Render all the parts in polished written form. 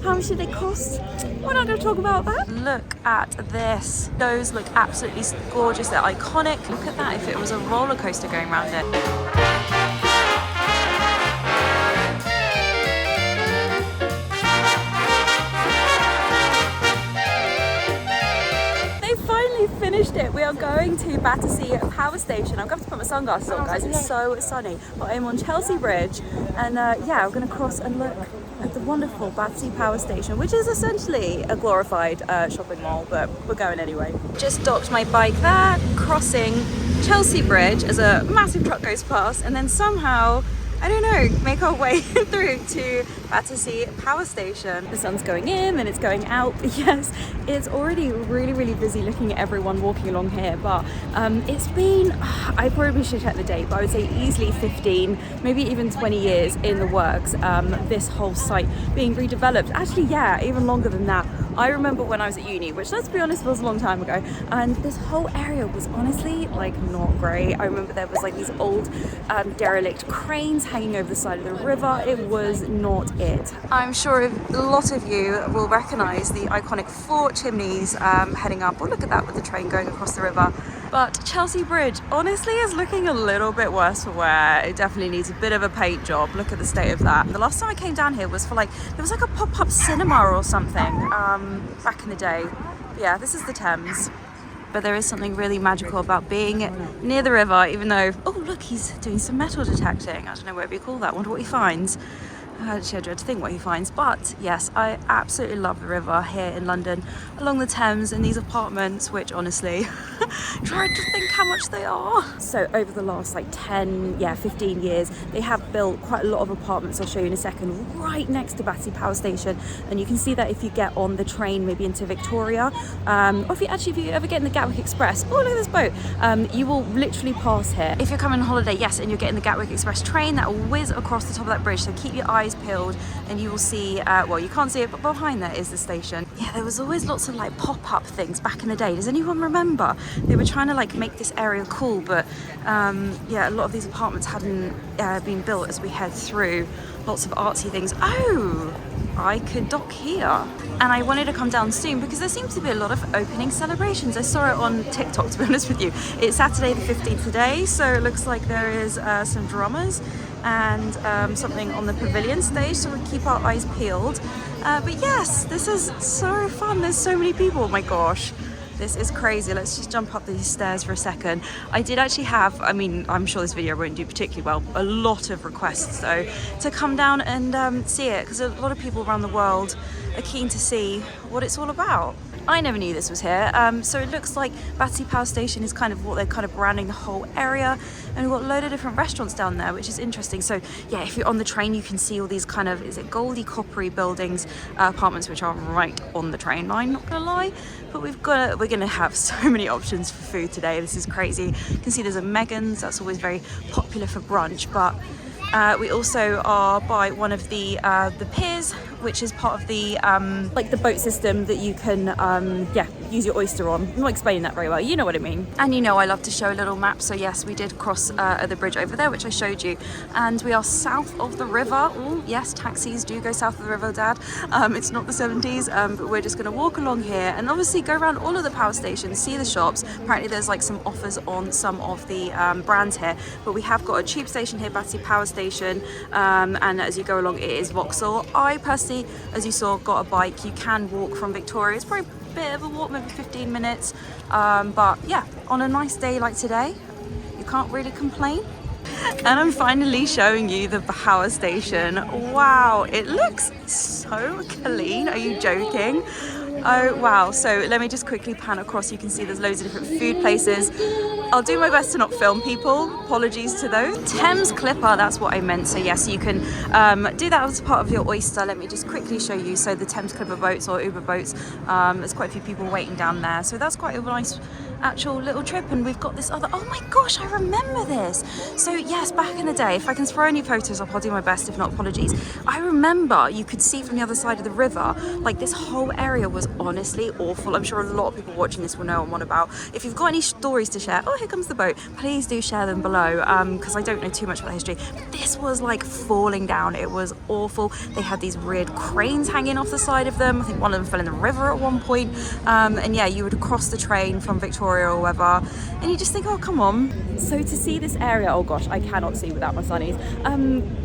How much did they cost? We're not going to talk about that. Look at this. Those look absolutely gorgeous. They're iconic. Look at that, if it was a roller coaster going around it. Finished it. We are going to Battersea Power Station. I'm going to have to put my sunglasses on, guys. It's so sunny. But I'm on Chelsea Bridge, and yeah, we're going to cross and look at the wonderful Battersea Power Station, which is essentially a glorified shopping mall, but we're going anyway. Just docked my bike there, crossing Chelsea Bridge as a massive truck goes past, and then somehow, I don't know, make our way through to Battersea Power Station. The sun's going in and it's going out. Yes, it's already really busy looking at everyone walking along here, but it's been, I probably should check the date, but I would say easily 15, maybe even 20 years in the works, this whole site being redeveloped. Actually, yeah, even longer than that. I remember when I was at uni, which let's be honest was a long time ago, and this whole area was honestly like not great. I remember there was like these old derelict cranes hanging over the side of the river. It was not it. I'm sure a lot of you will recognise the iconic four chimneys heading up. Oh, look at that with the train going across the river. But Chelsea Bridge honestly is looking a little bit worse for wear. It definitely needs a bit of a paint job. Look at the state of that. The last time I came down here was for like, there was like a pop-up cinema or something back in the day. But yeah, this is the Thames. But there is something really magical about being near the river, even though, oh look, he's doing some metal detecting. I don't know what you call that. I wonder what he finds. Actually, I dread to think what he finds, but yes, I absolutely love the river here in London along the Thames, and these apartments, which honestly try to think how much they are. So over the last like 15 years, they have built quite a lot of apartments. I'll show you in a second, right next to Battersea Power Station, and you can see that if you get on the train maybe into Victoria, or if you ever get in the Gatwick Express, oh look at this boat, you will literally pass here. If you're coming on holiday, yes, and you're getting the Gatwick Express train, that will whiz across the top of that bridge, so keep your eyes peeled and you will see, well, you can't see it, but behind there is the station. Yeah, there was always lots of like pop-up things back in the day. Does anyone remember? They were trying to like make this area cool, but yeah, a lot of these apartments hadn't been built as we head through. Lots of artsy things. Oh, I could dock here. And I wanted to come down soon because there seems to be a lot of opening celebrations. I saw it on TikTok, to be honest with you. It's Saturday the 15th today, so it looks like there is some drummers and something on the pavilion stage, so we'll keep our eyes peeled. But yes, this is so fun. There's so many people, oh my gosh. This is crazy. Let's just jump up these stairs for a second. I did actually have, I mean, I'm sure this video won't do particularly well, a lot of requests though to come down and see it, because a lot of people around the world are keen to see what it's all about. I never knew this was here, so it looks like Battersea Power Station is kind of what they're kind of branding the whole area, and we've got a load of different restaurants down there, which is interesting. So yeah, if you're on the train, you can see all these kind of, is it goldy coppery buildings, apartments, which are right on the train line, not gonna lie. But we're gonna have so many options for food today. This is crazy. You can see there's a Megan's, that's always very popular for brunch, but we also are by one of the piers, which is part of the like the boat system that you can yeah, use your oyster on. I'm not explaining that very well, you know what I mean. And you know I love to show a little map, so yes, we did cross the bridge over there, which I showed you, and we are south of the river. Ooh, yes, taxis do go south of the river, Dad. It's not the 70s, but we're just going to walk along here and obviously go around all of the power stations, see the shops. Apparently there's like some offers on some of the brands here, but we have got a tube station here, Battersea Power Station, and as you go along it is Vauxhall. I personally, as you saw, got a bike. You can walk from Victoria. It's probably a bit of a walk, maybe 15 minutes, but yeah, on a nice day like today, you can't really complain. And I'm finally showing you the power station. Wow, it looks so clean. Are you joking? Oh wow, so let me just quickly pan across. You can see there's loads of different food places. I'll do my best to not film people, apologies to those. Thames Clipper, that's what I meant. So yes, you can do that as part of your oyster. Let me just quickly show you. So the Thames Clipper boats or Uber boats, there's quite a few people waiting down there. So that's quite a nice actual little trip, and we've got this other, oh my gosh, I remember this. So yes, back in the day, if I can throw any photos up, I'll do my best, if not, apologies. I remember you could see from the other side of the river, like this whole area was honestly awful. I'm sure a lot of people watching this will know what I'm on about. If you've got any stories to share, oh, here comes the boat, please do share them below, because I don't know too much about the history. But this was like falling down. It was awful. They had these weird cranes hanging off the side of them. I think one of them fell in the river at one point. And yeah, you would cross the train from Victoria or wherever, and you just think, oh, come on. So to see this area, oh gosh, I cannot see without my sunnies,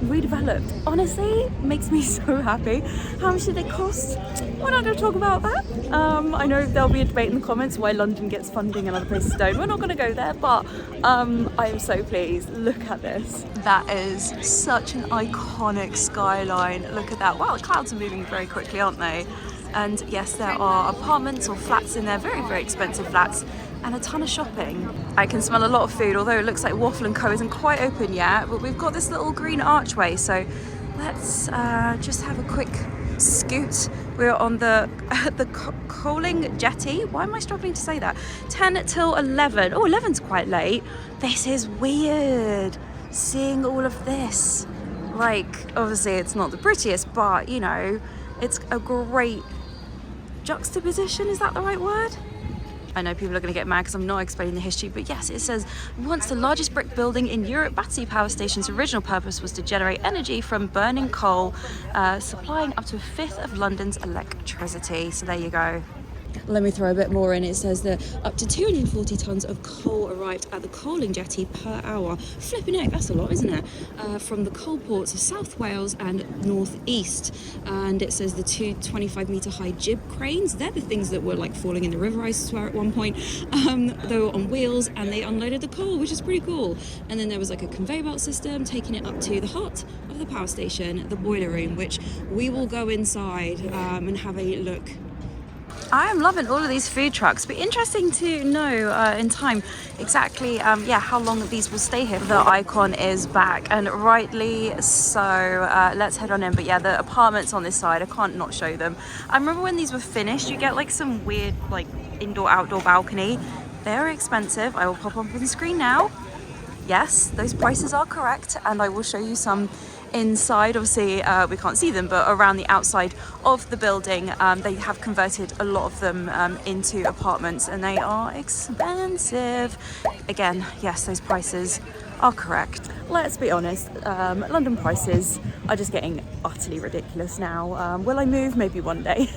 redeveloped, honestly makes me so happy. How much did it cost? We're not going to talk about that. I know there'll be a debate in the comments why London gets funding and other places don't. We're not going to go there, but I am so pleased. Look at this. That is such an iconic skyline. Look at that. Wow, the clouds are moving very quickly, aren't they? And yes, there are apartments or flats in there, very, very expensive flats, and a ton of shopping. I can smell a lot of food, although it looks like Waffle & Co isn't quite open yet, but we've got this little green archway, so let's just have a quick scoot. We're on the Coaling Jetty. Why am I struggling to say that? 10 till 11. Oh, 11's quite late. This is weird, seeing all of this. Like, obviously it's not the prettiest, but you know, it's a great juxtaposition, is that the right word? I know people are going to get mad because I'm not explaining the history, but yes, it says, once the largest brick building in Europe, Battersea Power Station's original purpose was to generate energy from burning coal, supplying up to a fifth of London's electricity. So there you go. Let me throw a bit more in. It says that up to 240 tonnes of coal arrived at the coaling jetty per hour. Flipping heck, that's a lot, isn't it? From the coal ports of South Wales and North East. And it says the two 25-metre high jib cranes, they're the things that were like falling in the river, I swear, at one point. They were on wheels and they unloaded the coal, which is pretty cool. And then there was like a conveyor belt system taking it up to the heart of the power station, the boiler room, which we will go inside and have a look. I am loving all of these food trucks. Be interesting to know in time exactly yeah, how long these will stay here. The icon is back, and rightly so. Let's head on in. But yeah, the apartments on this side, I can't not show them. I remember when these were finished, you get like some weird like indoor outdoor balcony. Very expensive. I will pop up on the screen now. Yes, those prices are correct, and I will show you some inside. Obviously we can't see them, but around the outside of the building they have converted a lot of them into apartments, and they are expensive. Again, yes, those prices are correct. Let's be honest, London prices are just getting utterly ridiculous now. Will I move? Maybe one day.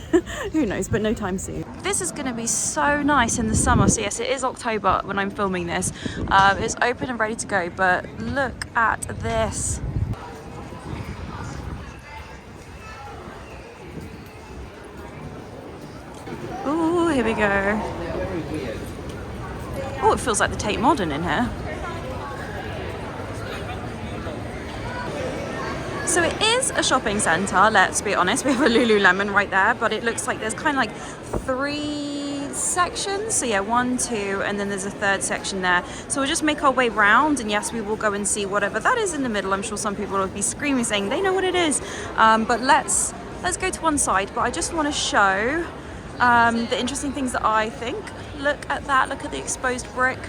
Who knows, but no time soon. This is going to be so nice in the summer. So yes, it is October when I'm filming this. It's open and ready to go, but look at this. Oh, here we go. Oh, it feels like the Tate Modern in here. So it is a shopping centre, let's be honest. We have a Lululemon right there, but it looks like there's kind of like 3 sections. So yeah, 1, 2, and then there's a 3rd section there. So we'll just make our way round, and yes, we will go and see whatever that is in the middle. I'm sure some people will be screaming saying they know what it is. But let's go to one side. But I just want to show the interesting things that I think. Look at that, look at the exposed brick.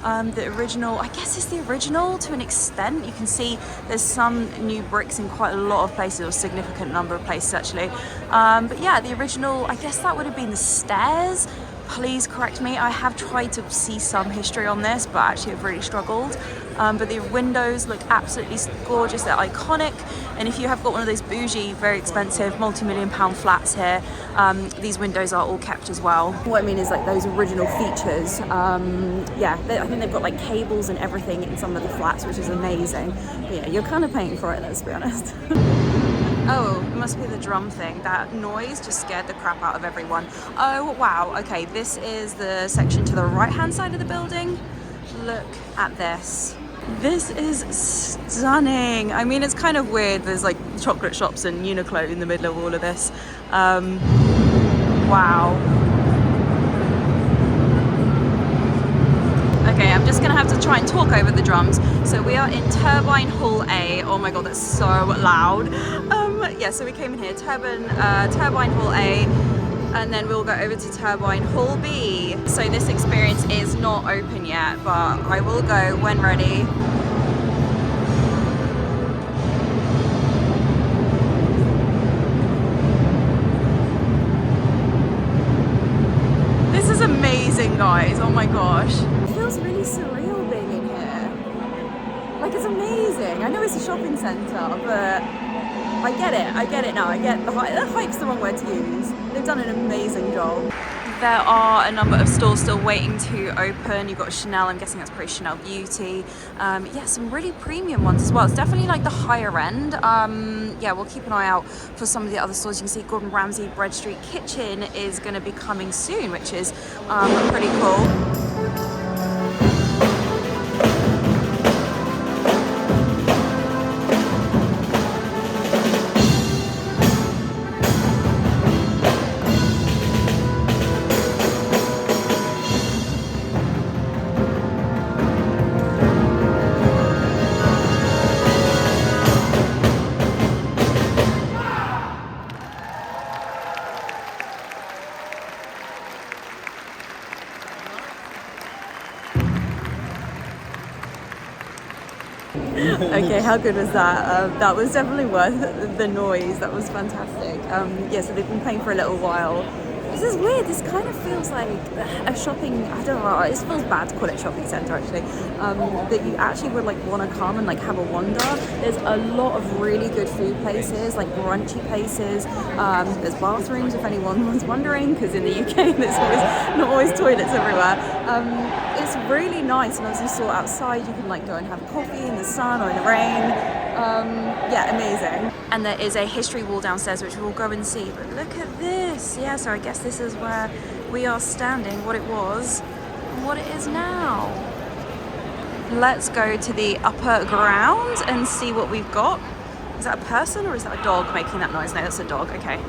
The original, I guess it's the original to an extent. You can see there's some new bricks in quite a lot of places, or a significant number of places actually. But yeah, the original, I guess that would have been the stairs. Please correct me, I have tried to see some history on this, but actually I've really struggled. But the windows look absolutely gorgeous, they're iconic. And if you have got one of those bougie, very expensive, multi-million-pound flats here, these windows are all kept as well. What I mean is like those original features. Yeah, I think they've got like cables and everything in some of the flats, which is amazing. But yeah, you're kind of paying for it, let's be honest. Oh, it must be the drum thing. That noise just scared the crap out of everyone. Oh, wow. Okay, this is the section to the right-hand side of the building. Look at this. This is stunning. I mean, it's kind of weird. There's like chocolate shops and Uniqlo in the middle of all of this. Wow. Okay, I'm just gonna have to try and talk over the drums. So we are in Turbine Hall A. Oh my god, that's so loud. Yeah, so we came in here, Turbine Hall A. and then we'll go over to Turbine Hall B. So this experience is not open yet, but I will go when ready. This is amazing, guys. Oh my gosh. It feels really surreal being in here. Like, it's amazing. I know it's a shopping centre, but I get it now. I get the hype's the wrong word to use. They've done an amazing job. There are a number of stores still waiting to open. You've got Chanel, I'm guessing that's probably Chanel Beauty. Yeah, some really premium ones as well. It's definitely like the higher end. Yeah, we'll keep an eye out for some of the other stores. You can see Gordon Ramsay Bread Street Kitchen is going to be coming soon, which is pretty cool. Okay, how good was that? That was definitely worth the noise. That was fantastic. Yeah, so they've been playing for a little while. This is weird. This kind of feels like a shopping, I don't know, it feels bad to call it a shopping centre actually, that you actually would like want to come and like have a wander. There's a lot of really good food places, like brunchy places. There's bathrooms if anyone was wondering, because in the UK there's not always toilets everywhere. It's really nice, and as you saw outside you can like go and have coffee in the sun or in the rain. Yeah, amazing. And there is a history wall downstairs which we'll go and see, but look at this. Yeah, so I guess this is where we are standing, what it was and what it is now. Let's go to the upper ground and see what we've got. Is that a person or is that a dog making that noise? No, that's a dog. Okay.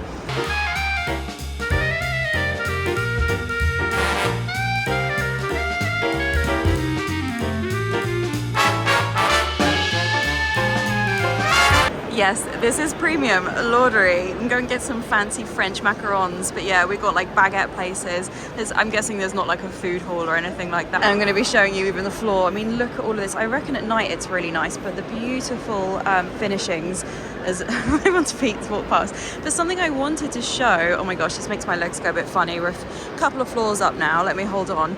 Yes, this is premium, Lauderie. I'm going to get some fancy French macarons, but yeah, we've got like baguette places. I'm guessing there's not like a food hall or anything like that. And I'm going to be showing you even the floor. I mean, look at all of this. I reckon at night it's really nice, but the beautiful finishings as everyone's feet walk past. There's something I wanted to show. Oh my gosh, this makes my legs go a bit funny. We're a couple of floors up now. Let me hold on.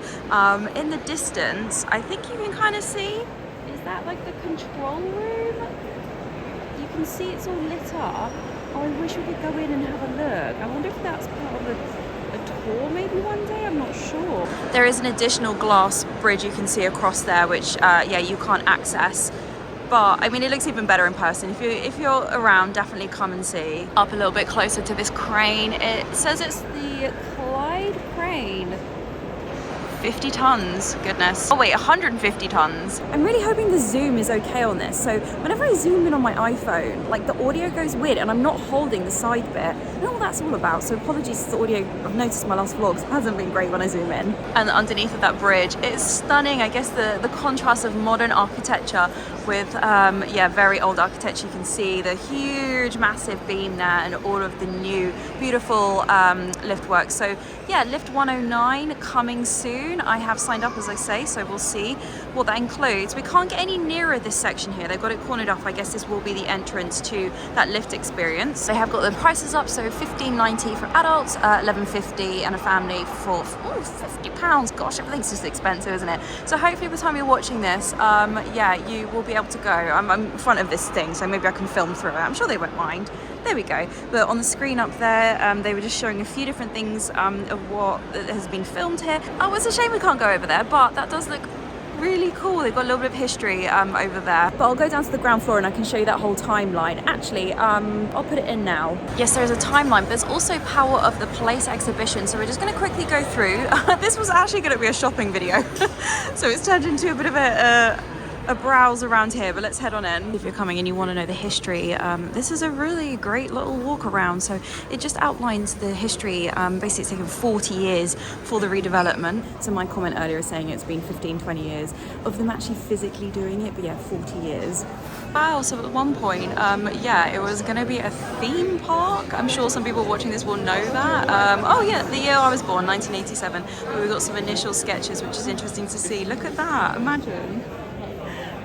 In the distance, I think you can kind of see, is that like the control room? You can see it's all lit up. Oh, I wish we could go in and have a look. I wonder if that's part of a tour maybe one day, I'm not sure. There is an additional glass bridge you can see across there, which yeah, you can't access. But I mean, it looks even better in person. If you're around, definitely come and see. Up a little bit closer to this crane. It says it's the Clyde crane. 50 tons, goodness. Oh wait, 150 tons. I'm really hoping the zoom is okay on this. So whenever I zoom in on my iPhone, like the audio goes weird and I'm not holding the side bit. I don't know what that's all about. So apologies to the audio. I've noticed my last vlogs hasn't been great when I zoom in. And underneath of that bridge, it's stunning. I guess the contrast of modern architecture with yeah, very old architecture. You can see the huge massive beam there and all of the new beautiful lift work. So yeah, lift 109 coming soon. I have signed up, as I say, so we'll see what that includes. We can't get any nearer this section here. They've got it cornered off. I guess this will be the entrance to that lift experience. They have got the prices up, so $15.90 for adults, $11.50 and a family for £50. Gosh, everything's just expensive, isn't it? So hopefully by the time you're watching this, yeah, you will be able to go. I'm in front of this thing, so maybe I can film through it. I'm sure they won't mind. There we go. But on the screen up there, they were just showing a few different things of what has been filmed here. Oh, it's a shame we can't go over there, but that does look really cool. They've got a little bit of history over there. But I'll go down to the ground floor and I can show you that whole timeline. Actually, I'll put it in now. Yes, there's a timeline, but there's also Power of the Place exhibition. So we're just going to quickly go through. This was actually going to be a shopping video. So it's turned into a bit of a a browse around here, but let's head on in. If you're coming and you want to know the history, this is a really great little walk around. So it just outlines the history. Basically it's taken 40 years for the redevelopment. So my comment earlier is saying it's been 15-20 years of them actually physically doing it, but yeah, 40 years. Wow, so at one point, yeah, it was going to be a theme park. I'm sure some people watching this will know that. Oh yeah, the year I was born, 1987. But we got some initial sketches, which is interesting to see. Look at that, imagine.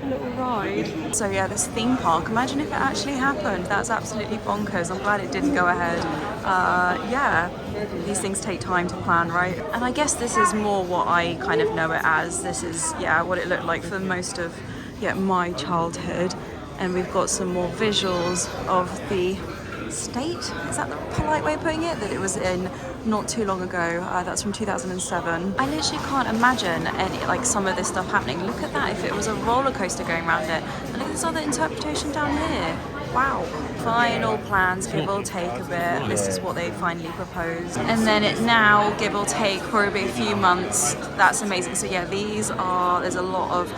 A little ride. So yeah, this theme park, imagine if it actually happened. That's absolutely bonkers. I'm glad it didn't go ahead. Yeah, these things take time to plan, right? And I guess this is more what I kind of know it as. This is, yeah, what it looked like for most of, yeah, my childhood. And we've got some more visuals of the state. Is that the polite way of putting it? That it was in not too long ago. That's from 2007. I literally can't imagine any, like, some of this stuff happening. Look at that, if it was a roller coaster going around it. And look at this other interpretation down here. Wow. Final plans, give or take a bit. This is what they finally proposed. And then it now, give or take, probably a few months. That's amazing. So yeah, these are, there's a lot of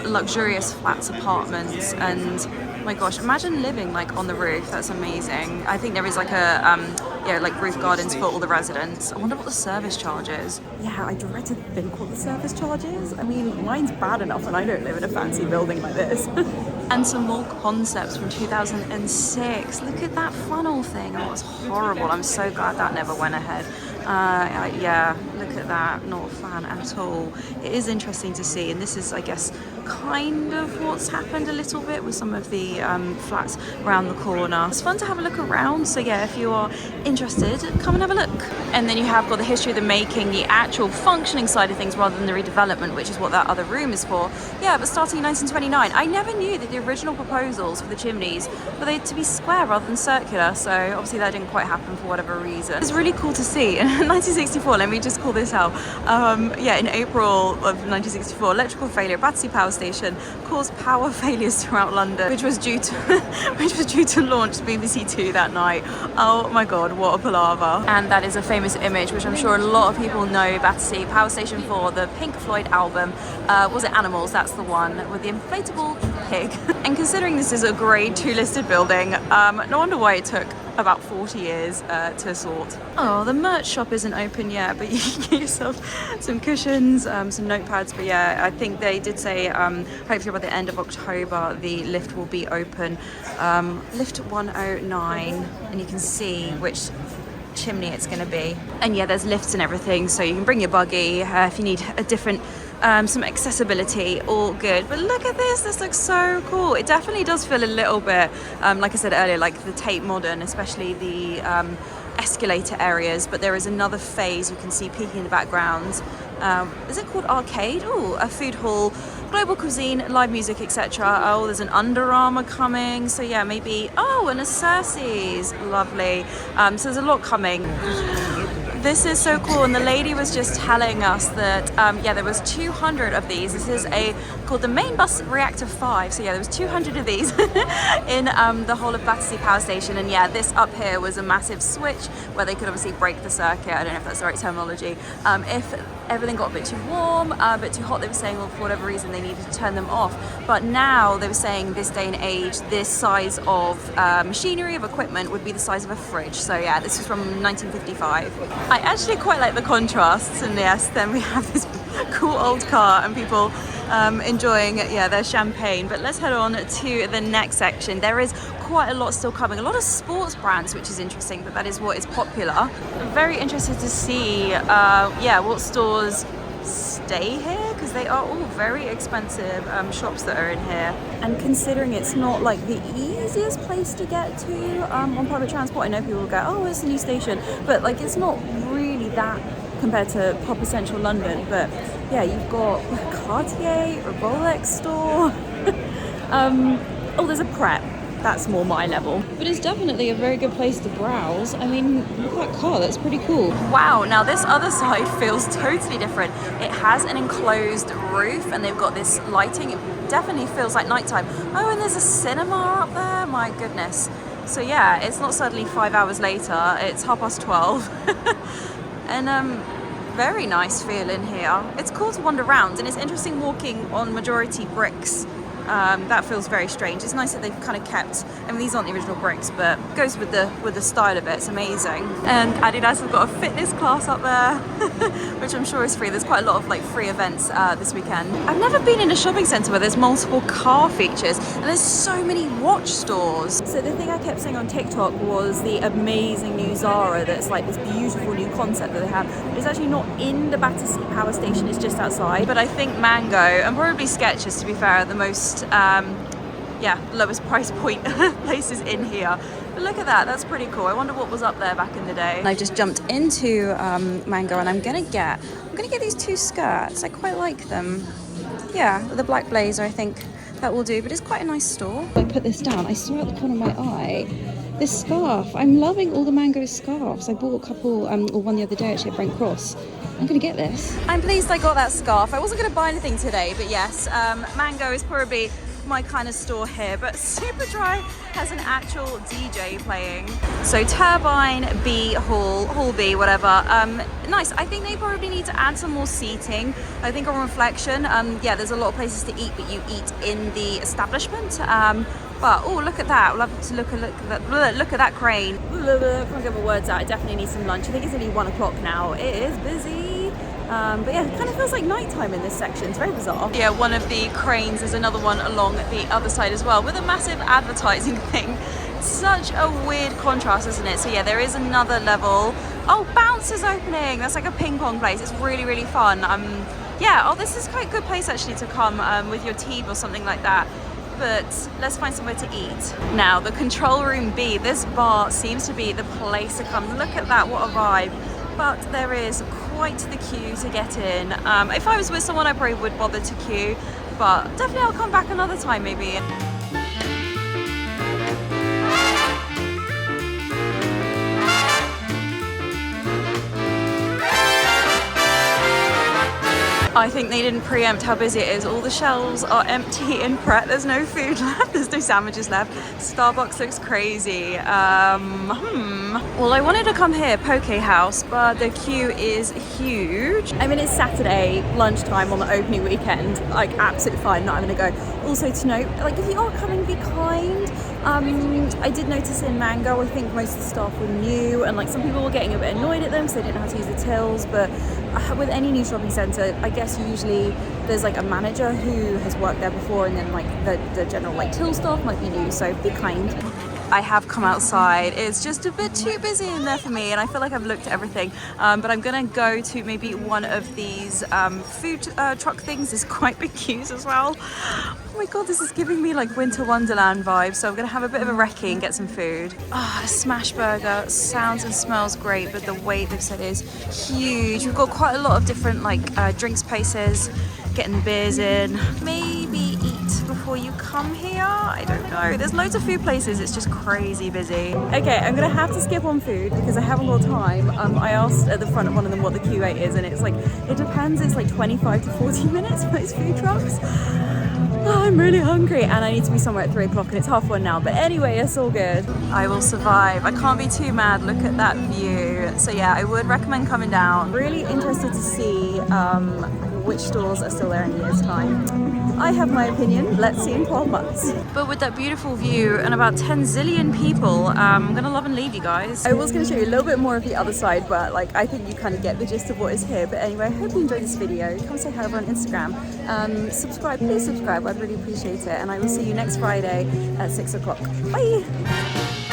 luxurious flats, apartments, and my gosh, imagine living like on the roof. That's amazing. I think there is like a, yeah, like roof gardens for all the residents. I wonder what the service charge is. Yeah, I dread to think what the service charge is. I mean, mine's bad enough and I don't live in a fancy building like this. And some more concepts from 2006. Look at that funnel thing. Oh, it's horrible. I'm so glad that never went ahead. Yeah, look at that. Not a fan at all. It is interesting to see, and this is, I guess, kind of what's happened a little bit with some of the flats around the corner. It's fun to have a look around. So yeah, if you are interested, come and have a look. And then you have got the history of the making, the actual functioning side of things rather than the redevelopment, which is what that other room is for. Yeah, but starting in 1929, I never knew that the original proposals for the chimneys were they to be square rather than circular. So obviously that didn't quite happen for whatever reason. It's really cool to see. In 1964, let me just call this out. Yeah, in April of 1964, electrical failure at Battersea Power Station caused power failures throughout London, which was due to launch BBC Two that night. Oh my God, what a palaver! And that is a famous image, which I'm sure a lot of people know Battersea Power Station for, the Pink Floyd album. Was it Animals? That's the one with the inflatable pig. And considering this is a Grade 2 listed building, no wonder why it took about 40 years to sort. Oh, the merch shop isn't open yet, but you can get yourself some cushions, some notepads. But yeah, I think they did say hopefully by the end of October the lift will be open. Lift 109, and you can see which chimney it's going to be. And yeah, there's lifts and everything, so you can bring your buggy if you need a different some accessibility, all good. But look at this looks so cool. It definitely does feel a little bit like I said earlier, like the Tate Modern, especially the escalator areas. But there is another phase you can see peeking in the background. Is it called Arcade? Oh, a food hall, global cuisine, live music, etc. Oh, there's an Under Armour coming, so yeah, maybe, oh, and a Cersei's, lovely. So there's a lot coming. This is so cool, and the lady was just telling us that yeah, there was 200 of these. This is called the Main Bus Reactor 5. So yeah, there was 200 of these in the whole of Battersea Power Station. And yeah, this up here was a massive switch where they could obviously break the circuit. I don't know if that's the right terminology. If everything got a bit too warm, a bit too hot, they were saying, well, for whatever reason, they needed to turn them off. But now they were saying this day and age, this size of machinery, of equipment would be the size of a fridge. So yeah, this was from 1955. I actually quite like the contrasts, and yes, then we have this cool old car and people enjoying, yeah, their champagne. But let's head on to the next section. There is quite a lot still coming, a lot of sports brands, which is interesting, but that is what is popular. I'm very interested to see yeah, what stores stay here, because they are all very expensive shops that are in here. And considering it's not like the easiest place to get to on public transport, I know people will go, oh, it's a new station, but like it's not really that compared to proper central London. But yeah, you've got Cartier, a Rolex store. Oh, there's a Pret. That's more my level. But it's definitely a very good place to browse. I mean, look at that car, that's pretty cool. Wow, now this other side feels totally different. It has an enclosed roof and they've got this lighting. It definitely feels like nighttime. Oh, and there's a cinema up there, my goodness. So yeah, it's not suddenly 5 hours later, it's 12:30. And very nice feel in here. It's cool to wander around, and it's interesting walking on majority bricks That feels very strange. It's nice that they've kind of kept, I mean, these aren't the original bricks, but it goes with the style of it. It's amazing. And Adidas have got a fitness class up there, which I'm sure is free. There's quite a lot of like free events this weekend. I've never been in a shopping centre where there's multiple car features and there's so many watch stores. So the thing I kept seeing on TikTok was the amazing new Zara that's like this beautiful new concept that they have. It's actually not in the Battersea Power Station, it's just outside. But I think Mango and probably Skechers, to be fair, are the most lowest price point places in here. But look at that, that's pretty cool. I wonder what was up there back in the day. I just jumped into Mango and I'm gonna get these two skirts. I quite like them. Yeah, the black blazer, I think that will do, but it's quite a nice store. I put this down, I saw at the corner of my eye this scarf. I'm loving all the Mango scarves. I bought a couple, or one the other day actually at Brent Cross. I'm gonna get this. I'm pleased I got that scarf. I wasn't gonna buy anything today, but yes, Mango is probably my kind of store here, but Superdry has an actual DJ playing. So Turbine B, Hall B, whatever. Nice. I think they probably need to add some more seating. I think on reflection, yeah, there's a lot of places to eat, but you eat in the establishment. But oh, look at that! I'll have to look at that crane. Can't get my words out. I definitely need some lunch. I think it's only 1 o'clock now. It is busy. But yeah, it kind of feels like nighttime in this section. It's very bizarre. Yeah, one of the cranes is another one along the other side as well with a massive advertising thing. Such a weird contrast, isn't it? So yeah, there is another level. Oh, Bounce is opening. That's like a ping pong place. It's really, really fun. Yeah, oh, this is quite a good place actually to come with your team or something like that. But let's find somewhere to eat. Now, the Control Room B, this bar seems to be the place to come. Look at that, what a vibe. But there is quite the queue to get in. If I was with someone, I probably would bother to queue, but definitely I'll come back another time maybe. I think they didn't preempt how busy it is. All the shelves are empty in Pret. There's no food left. There's no sandwiches left. Starbucks looks crazy. Well, I wanted to come here, Poke House, but the queue is huge. I mean, it's Saturday lunchtime on the opening weekend. Like, absolutely fine, not having to go. Also to note, like, if you are coming, be kind. I did notice in Mango, I think most of the staff were new, and like some people were getting a bit annoyed at them because they didn't know how to use the tills. But with any new shopping centre, I guess usually there's like a manager who has worked there before, and then like the general like till staff might be new, so be kind. I have come outside. It's just a bit too busy in there for me, and I feel like I've looked at everything. But I'm gonna go to maybe one of these food truck things. There's quite big queues as well. Oh my god, this is giving me like Winter Wonderland vibes. So I'm gonna have a bit of a recce and get some food. Ah, a smash burger sounds and smells great, but the wait they've said is huge. We've got quite a lot of different like drinks places, getting beers in. Maybe eat before you come here. I don't know. There's loads of food places. It's just crazy busy. Okay, I'm gonna have to skip on food because I haven't got time. I asked at the front of one of them what the queue wait is, and it's like, it depends. It's like 25 to 40 minutes for those food trucks. Oh, I'm really hungry and I need to be somewhere at 3 o'clock and it's 1:30 now. But anyway, it's all good. I will survive. I can't be too mad. Look at that view. So yeah, I would recommend coming down. Really interested to see which stores are still there in a year's time. I have my opinion. Let's see in 12 months. But with that beautiful view and about 10 zillion people, I'm gonna love and leave you guys. I was gonna show you a little bit more of the other side, but like I think you kind of get the gist of what is here. But anyway, I hope you enjoyed this video. Come say hi over on Instagram. Subscribe, please subscribe. I'd really appreciate it. And I will see you next Friday at 6 o'clock. Bye.